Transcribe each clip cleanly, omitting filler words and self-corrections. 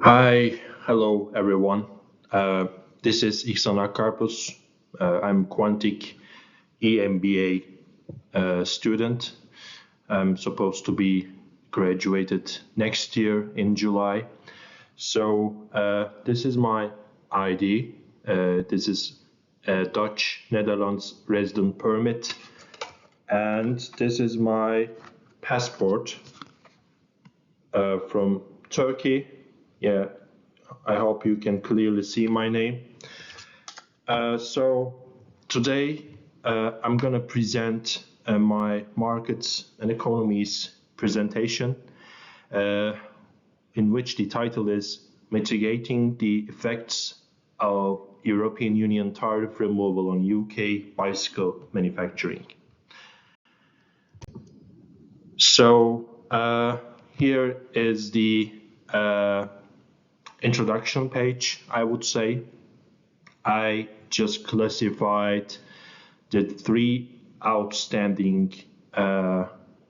Hi, hello everyone. Uh, this is Ihsan Akkarpuz. I'm quantic emba student. I'm supposed to be graduated next year in July. So this is my ID. This is a Dutch Netherlands resident permit, and this is my passport from Turkey. Yeah, I hope you can clearly see my name. So today I'm going to present my markets and economies presentation, uh, in which the title is Mitigating the Effects of European Union Tariff Removal on UK Bicycle Manufacturing. So here is the introduction page, I would say. I just classified the three outstanding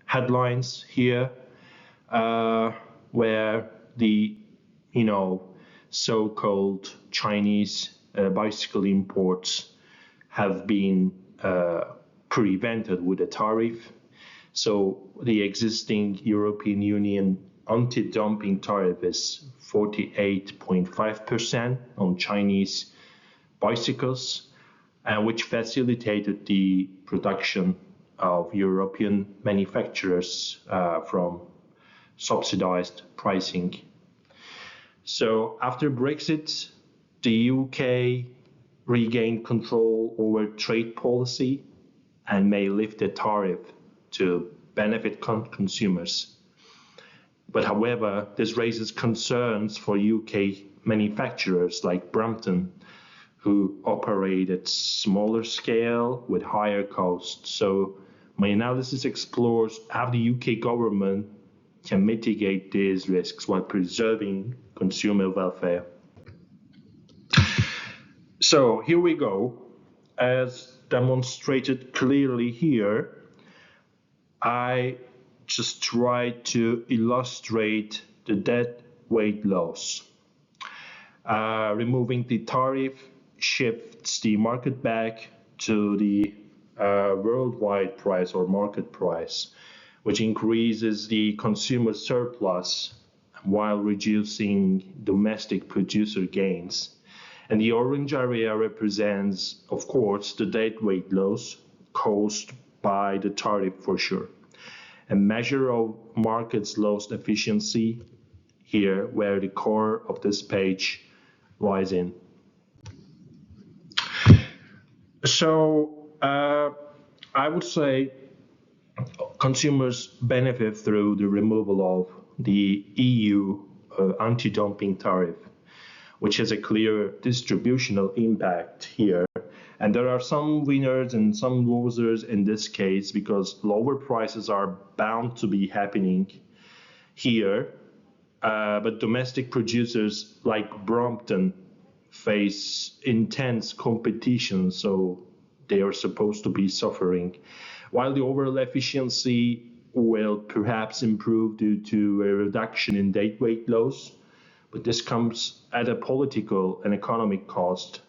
headlines here, where the so-called Chinese bicycle imports have been prevented with a tariff. So the existing European Union anti-dumping tariff is 48.5% on Chinese bicycles, which facilitated the production of European manufacturers from subsidized pricing. So after Brexit, the UK regained control over trade policy and may lift the tariff to benefit consumers. But however, this raises concerns for UK manufacturers like Brampton, who operate at smaller scale with higher costs. So my analysis explores how the UK government can mitigate these risks while preserving consumer welfare. So here we go. As demonstrated clearly here, I just tried to illustrate the dead weight loss. Removing the tariff shifts the market back to the worldwide price or market price, which increases the consumer surplus while reducing domestic producer gains. And the orange area represents, of course, the dead weight loss caused by the tariff for sure. A measure of markets lost efficiency here, where the core of this page lies in. So I would say consumers benefit through the removal of the EU anti-dumping tariff, which has a clear distributional impact here. And there are some winners and some losers in this case, because lower prices are bound to be happening here. But domestic producers like Brompton face intense competition, so they are supposed to be suffering. While the overall efficiency will perhaps improve due to a reduction in dead weight loss, but this comes at a political and economic cost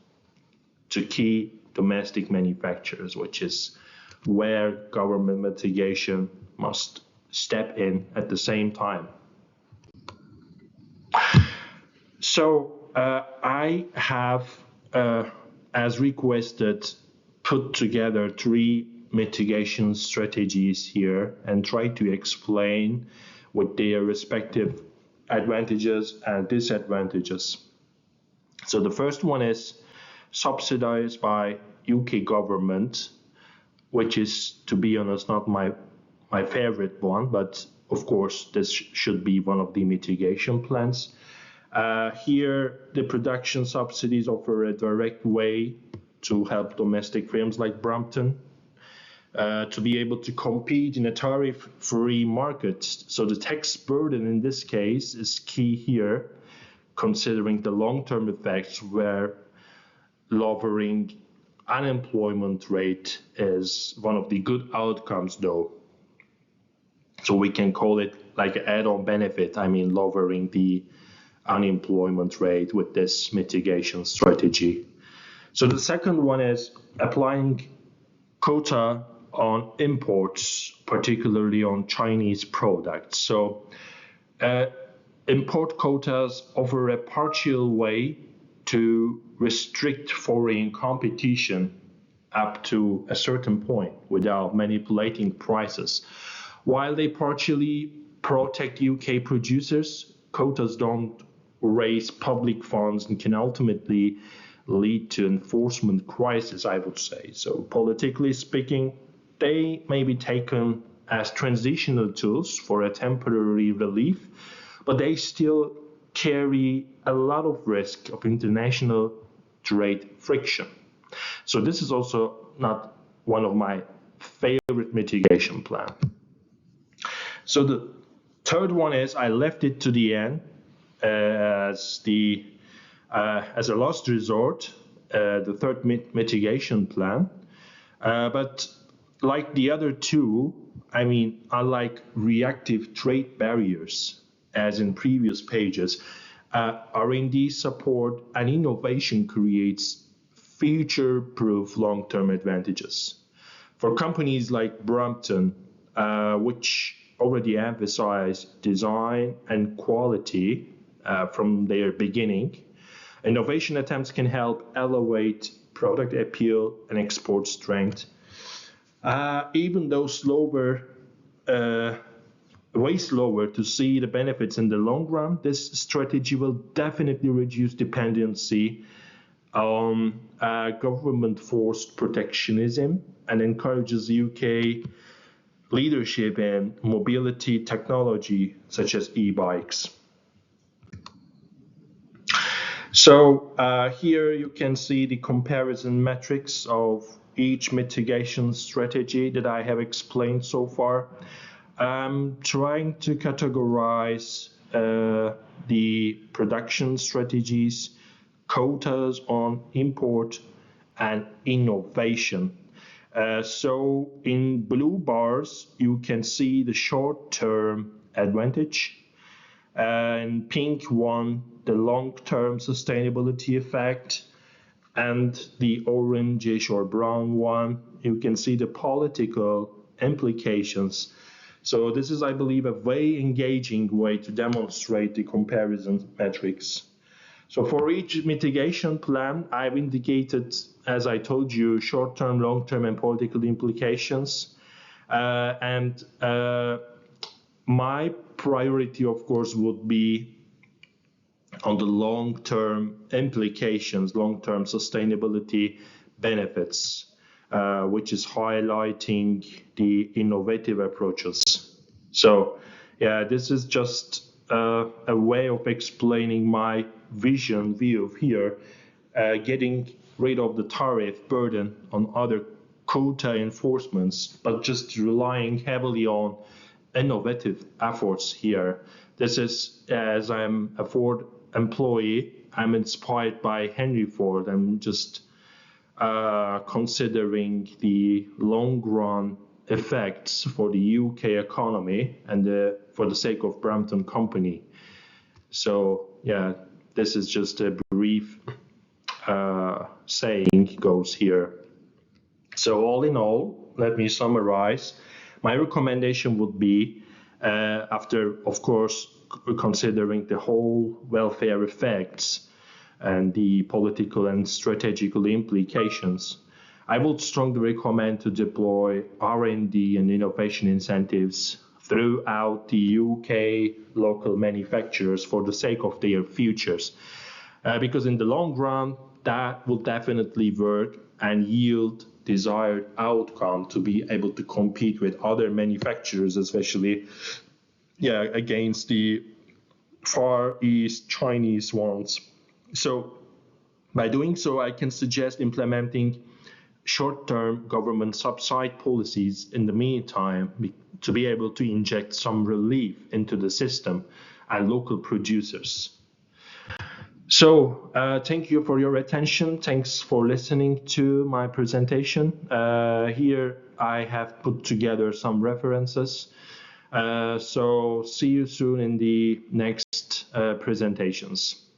to key domestic manufacturers, which is where government mitigation must step in at the same time. So I have, as requested, put together three mitigation strategies here and try to explain with their respective advantages and disadvantages. So the first one is subsidized by UK government, which is, to be honest, not my favorite one, but of course this should be one of the mitigation plans. Here, the production subsidies offer a direct way to help domestic firms like Brampton to be able to compete in a tariff-free market. So the tax burden in this case is key here, considering the long-term effects where lowering unemployment rate is one of the good outcomes though. So we can call it like an add-on benefit, lowering the unemployment rate with this mitigation strategy. So the second one is applying quota on imports, particularly on Chinese products. So import quotas offer a partial way to restrict foreign competition up to a certain point without manipulating prices. While they partially protect UK producers, quotas don't raise public funds and can ultimately lead to enforcement crisis, I would say. So politically speaking, they may be taken as transitional tools for a temporary relief, but they still carry a lot of risk of international trade friction. So this is also not one of my favorite mitigation plan. So the third one is I left it to the end as a last resort, the third mitigation plan. But like the other two, I like reactive trade barriers, as in previous pages. R&D support and innovation creates future-proof long-term advantages. For companies like Brampton, which already emphasize design and quality from their beginning, innovation attempts can help elevate product appeal and export strength. Even though way slower to see the benefits in the long run, this strategy will definitely reduce dependency on government-forced protectionism and encourages UK leadership in mobility technology such as e-bikes. So here you can see the comparison metrics of each mitigation strategy that I have explained so far. I'm trying to categorize the production strategies, quotas on import, and innovation. So in blue bars, you can see the short-term advantage. In pink one, the long-term sustainability effect. And the orangish or brown one, you can see the political implications. So this is, I believe, a very engaging way to demonstrate the comparison metrics. So for each mitigation plan, I've indicated, as I told you, short-term, long-term, and political implications. My priority, of course, would be on the long-term implications, long-term sustainability benefits, which is highlighting the innovative approaches. So, yeah, this is just a way of explaining my view of here, getting rid of the tariff burden on other quota enforcements, but just relying heavily on innovative efforts here. This is, as I'm a Ford employee, I'm inspired by Henry Ford. I'm just considering the long run effects for the UK economy and for the sake of Brampton Company. So yeah, this is just a brief saying goes here. So all in all, let me summarize. My recommendation would be, after, of course, considering the whole welfare effects and the political and strategical implications, I would strongly recommend to deploy R&D and innovation incentives throughout the UK local manufacturers for the sake of their futures. Because in the long run, that will definitely work and yield desired outcome to be able to compete with other manufacturers, especially against the Far East Chinese ones. So by doing so, I can suggest implementing short-term government subsidy policies in the meantime to be able to inject some relief into the system and local producers. So thank you for your attention. Thanks for listening to my presentation. Here I have put together some references. So see you soon in the next presentations.